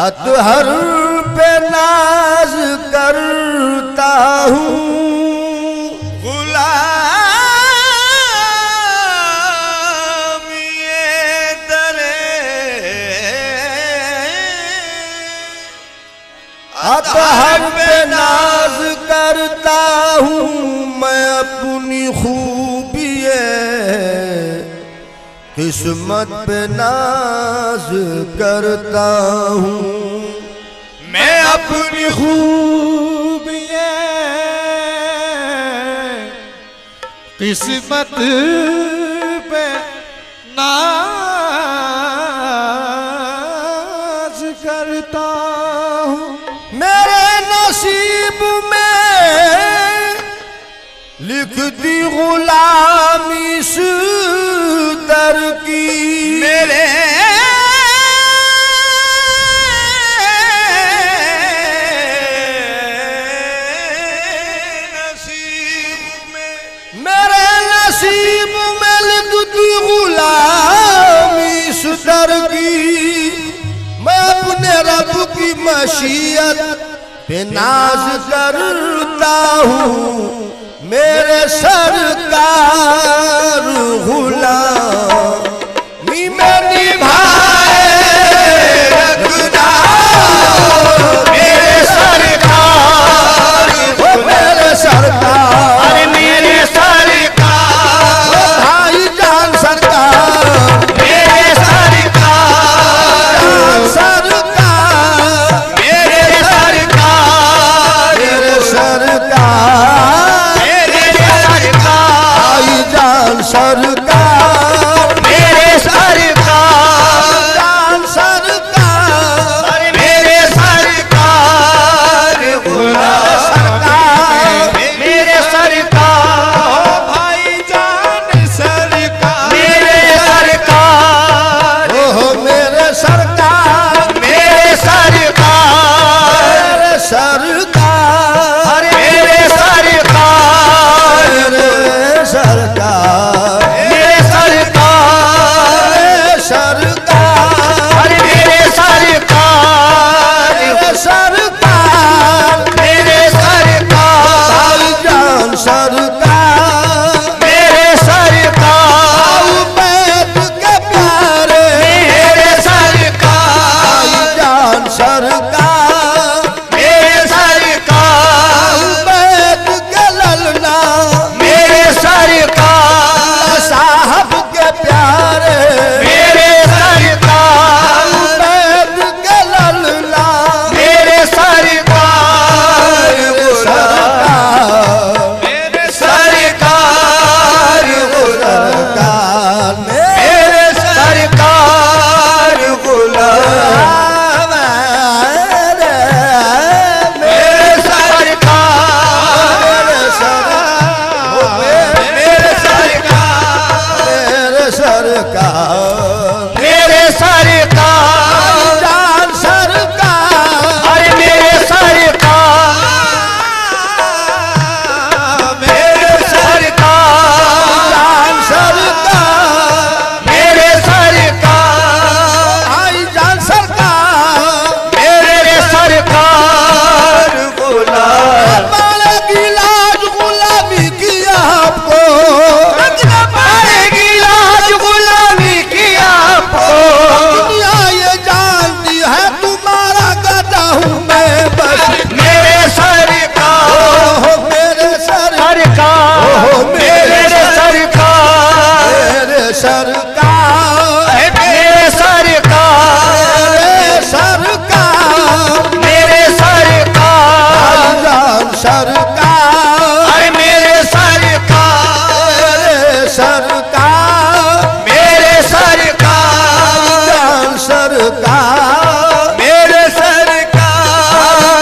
अतहर पे नाज करता हूँ, गुलाम ये दरे अतहर पे नाज करता हूँ। मैं अपनी खूबिए किस्मत पे नाज करता हूँ। मैं अपनी खूबियाँ किस्मत पे नाज करता हूँ। मेरे नसीब में लिख दी गुलामी इस दर की। मेरे नसीब में लिख दी गुलामी इस दर की। मैं अपने रब की मशीयत पे नाज करता हूँ। मेरे सरकार गुलामी में निभाए रखना। मेरे सरकार, मेरे सरकार, अरे मेरे सरकार, भाई जान सरकार, मेरे सरकार, सरकार, मेरे सरकार, मेरे सरकार, मेरे सरकार, भाई जान सरकार, मेरे सरकार, जान सरकार, अरे मेरे सरकार, सरकार, मेरे सरकार, भाई जान सरकार, मेरे सरकार, ओहो मेरे सरकार, मेरे सरकार, मेरे सरकार, अरे मेरे सरकार, मेरे सरकार, मेरे सरकार, मेरे सरकार, अरे मेरे सरकार, मेरे सरकार, मेरे सरकार, भाई जान सरकार, मेरे सरकार, बैठ के प्यारे मेरे सरकार, भाई जान सरकार, मेरे सरकार, बैठ के ललना मेरे सरकार, साहब के प्यारे मेरे सरकार, बैठ के ललना मेरे सरकार, सरकार, मेरे सरकार, सरकार मेरे सरकार, गुलाम मेरे सरकार, मेरे सरकार, मेरे सरकार, मेरे सरकार, जान सरकार, अरे मेरे सरकार, मेरे सरकार, जान सरकार, मेरे सरकार, भाई जान सरकार, मेरे सरकार, गुलाम माले की लाज गुलामी की आपको, पाएगी लाज गुलामी की आपको। दुनिया ये जानती है तुम्हारा गधा हूँ मैं बस। मेरे सरकार, ओहो मेरे सरकार, मेरे सरकार, मेरे सरकार, मेरे सरकार, मेरे सरकार, मेरे सरकार, जान सरकार, अरे मेरे सरकार, मेरे सरकार, मेरे सरकार, जान सरकार, मेरे सरकार,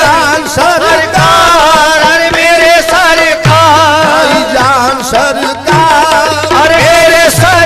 जान सरकार, अरे मेरे सरकार, जान सरकार, अरे मेरे सरकार।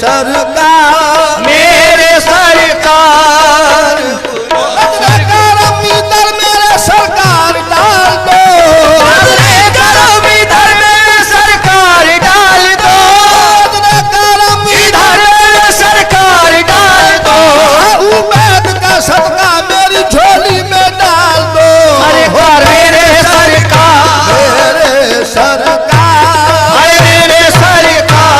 सरकार मेरे सरकार गरम इधर मेरे सरकार डाल दो अरे गरम इधर मेरे सरकार डाल दो गरम इधर मेरे सरकार डाल दो उम्मीद का सदका मेरी झोली में डाल दो अरे कर मेरे सरकार मेरे सरकार मेरे सरकार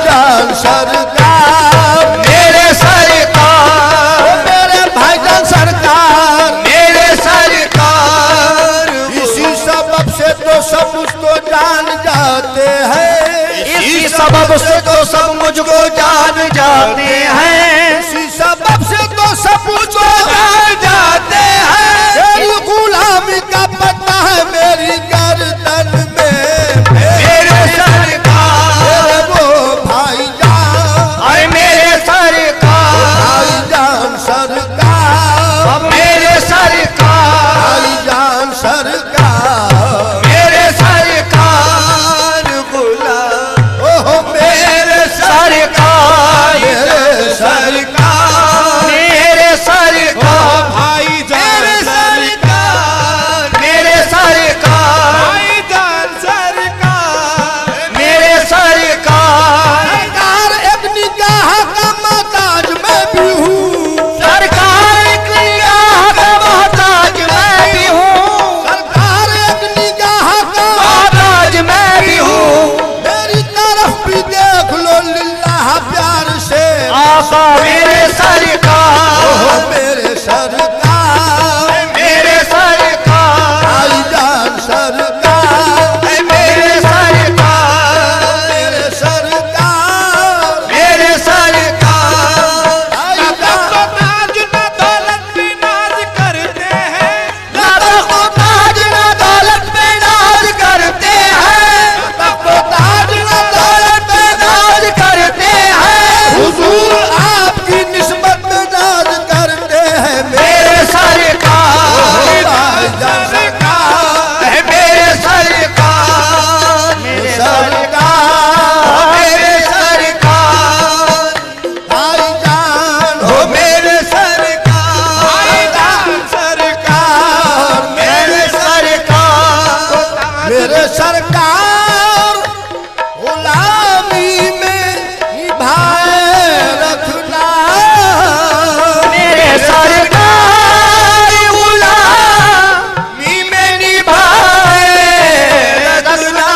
जान सरकार मेरे सरकार मेरे भाईजान सरकार मेरे सरकार इसी सबब से तो सब मुझको जान जाते हैं इसी सबब से तो सब मुझको जान जाते हैं इसी सबब से तो सब मुझको जान जाते हैं तेरी गुलामी का पट्टा है मेरी गर्दन में मेरे सरकार मेरे वो भाईजान अरे मेरे सरकार भाईजान सरकार अब मेरे सरकार भाईजान सरकार मेरे सरकार बुला ओहो मेरे सरकार मेरे सरकार मेरे सरकार भाईजान मेरे सरकार मेरे सरकार भाईजान सरकार मेरे सरकार सरकार एक निगाह का मोहताज मैं भी हूँ सरकार एक निगाह का मोहताज मैं भी हूँ सरकार एक निगाह का मोहताज मैं भी हूँ मेरी तरफ भी देख लो लिल्लाह प्यार से आका मेरे सरकार ओहो मेरे सरकार मेरे सरकार भाईजान सरकार मेरे सरकार मेरे सरकार मेरे सरकार भाईजान नाज न दौलत पे नाज करते हैं ना तो ताज ना दौलत पे नाज करते हैं सबको ताज न दौलत पे नाज करते हैं हुजूर आपकी निस्बत में नाज करते हैं मेरे सरकार भाईजान सरकार मेरे सरकार मेरे सरकार मेरे सरकार भाईजान हो मेरे सरकार सरकार मेरे सरकार मेरे सरकार गुलामी में निभाए रखना मेरे सरकार गुलामी में निभाए रखना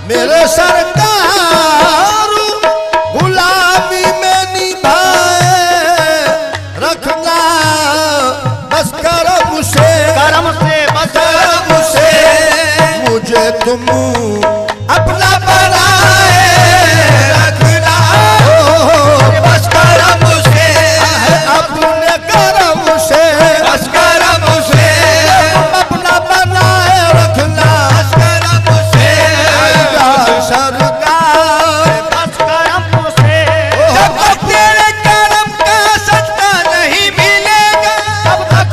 मेरे सरकार गुलामी में निभाए रखना बस करम से करम से बस करम से मुझे तुम अपना बनाए रखना बस करम से अपने करम से बस करम से अपना बनाए रखना करम से सरकार बस करम से जब तक तेरे करम का सत्ता नहीं मिलेगा तब तक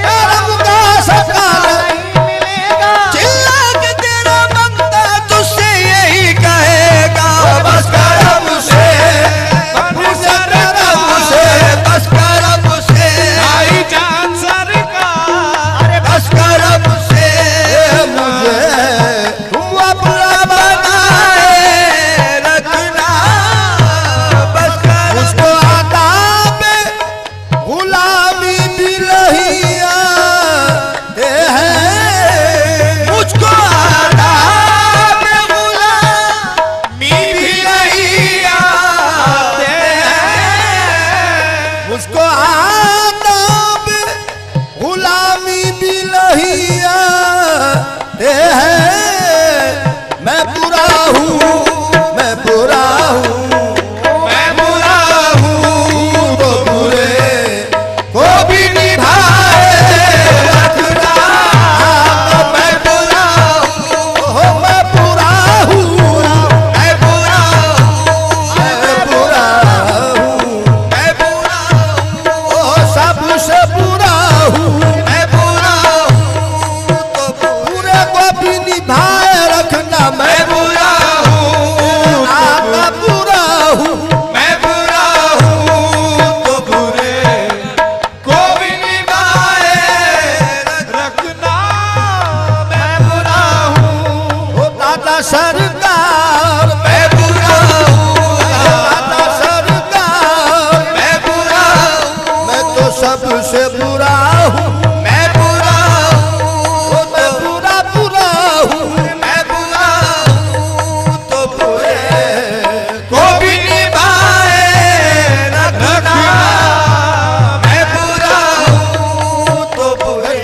करम का सरकार नहीं मिलेगा चिल्ला के तेरा बंदा तुझसे यही कहे सरकार, मैं बुरा हूँ दादा सरकार, मैं बुरा हूँ मैं तो सबसे बुरा हूँ, मैं बुरा हूँ मैं बुरा बुरा हूँ, मैं बुरा हूँ तो बुरे को भी निभाए रखना। मैं बुरा हूँ तो बुरे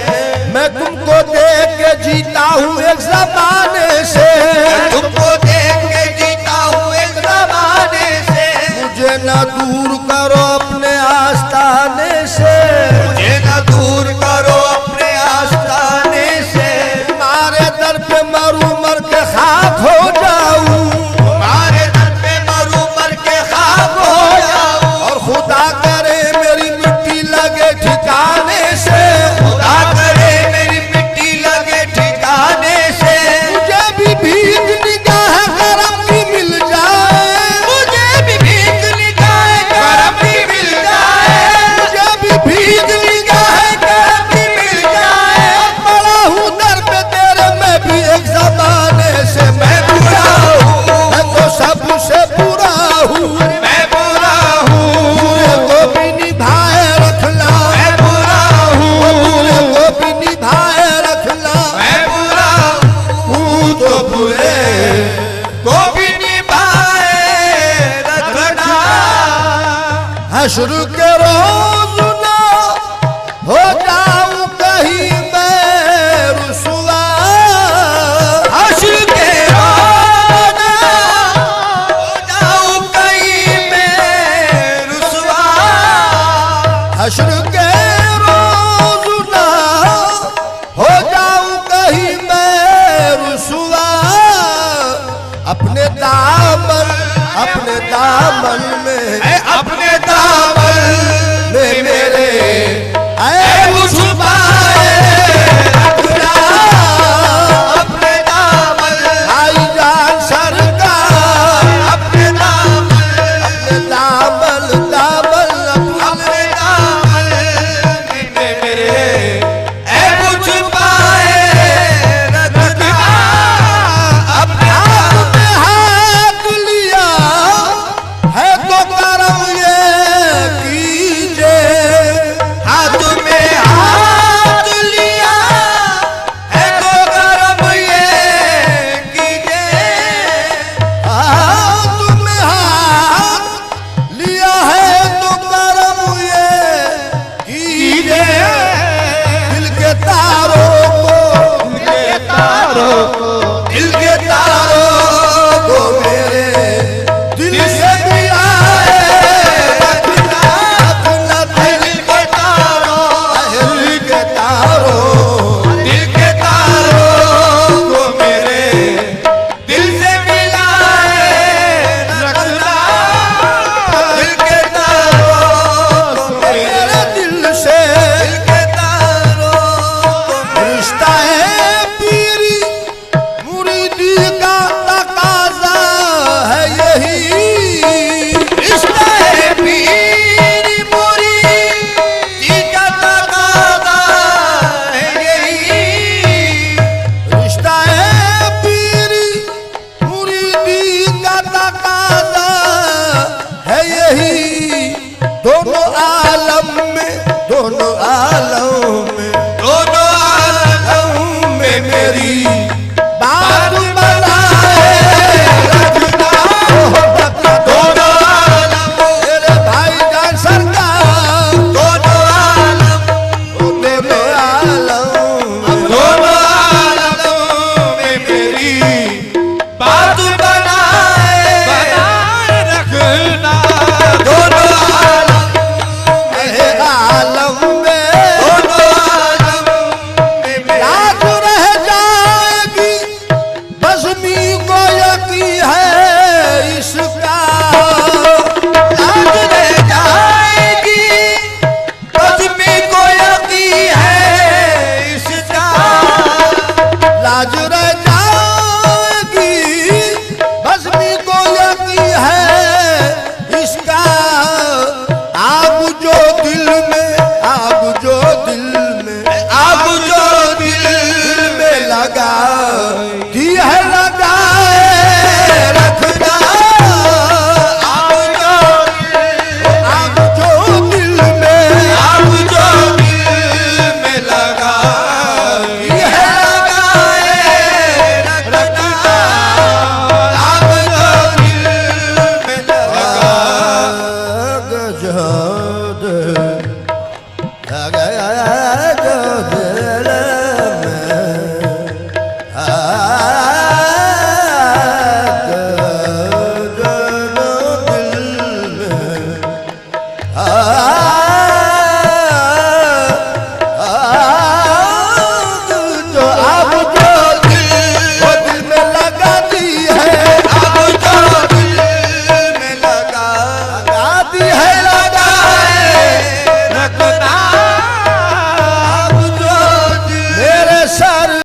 मैं तुमको देख के जीता हूँ एक जमाने से, तुमको देख के जीता हूँ एक जमाने से। मुझे न दूर करो अपने आस्थाने से, मुझे न दूर करो अपने आस्थाने से। तुम्हारे दर पे मरू मर के खाक हो जाऊं, तुम्हारे दर पे मरू मर के खाक हो जाऊं। और खुदा करे मेरी मिट्टी लगे ठिकाने से, खुदा करे मेरी मिट्टी लगे ठिकाने से। मुझे भी भीख निगाह करम की मिल जाए, मुझे भी भीख निगाह करम की मिल जाए। मुझे भी भीख निगाह करम की मिल जाए। पड़ा हूँ दर पे तेरे, मैं भी एक जमाने से मैं बुरा हूँ, मैं तो सबसे बुरा हूँ, मैं बुरा हूँ बुरे को भी निभाए रखना, मैं बुरा हूँ बुरे को भी निभाए रखना, मैं बुरा हूँ तो बुरे को भी निभाए रखना। हश्र के रोज ना हो जाऊं कहीं मैं रुसवा, हश्र के रोज हो जाऊं कहीं मैं रुसवा। हश्र के रोज ना हो जाऊं कहीं मैं रुसवा, अपने दामन में मैं अपने दामन में मेरे ऐब छुपाए रखना। अपने दामन भाईजान सरकार, अपने दामन दामन अपने दामन में मेरे ऐब छुपाए रखना। अपने हाथ में हाथ लिया है तो करम ये कीजिए, हाथ में हाथ लिया है तो करम ये कीजिए। हाथ में हाथ लिया है तो करम ये कीजिए, दिल के तारों को दिल के तारों को मेरे दिल से भी आए रखना, दिल के तारों दिल के तारों दिल के तारों को मेरे दिल से मिलाए रखना। दिल के तारों को मेरे दिल से दिल के तारों को रिश्ता है पीरी मुरीदी का तकाजा है यही, रिश्ता है पीरी मुरीदी का तकाज़ा है यही। रिश्ता है पीरी मुरीदी का तकाजा है यही, दोनों आलम में दोनों आलम में मेरी बात बनाए रखना। दोनों आलम मेरे भाईजान सरकार, दोनों आलम दोनों आलम दोनों आलम में मेरी बात बनाए रखना। दोनों आलम है आलम में दोनों आलम में मेरी लाज रह जाएगी, बज़्मी को यकीन है इसका, लाज रह जाएगी, बज़्मी को यकीन है इसका। लाज रह जाएगी, बज़्मी को यकीन है इसका, आग जो दिल में, आग जो दिल में, अब जो दिल में लगा की है लगाए है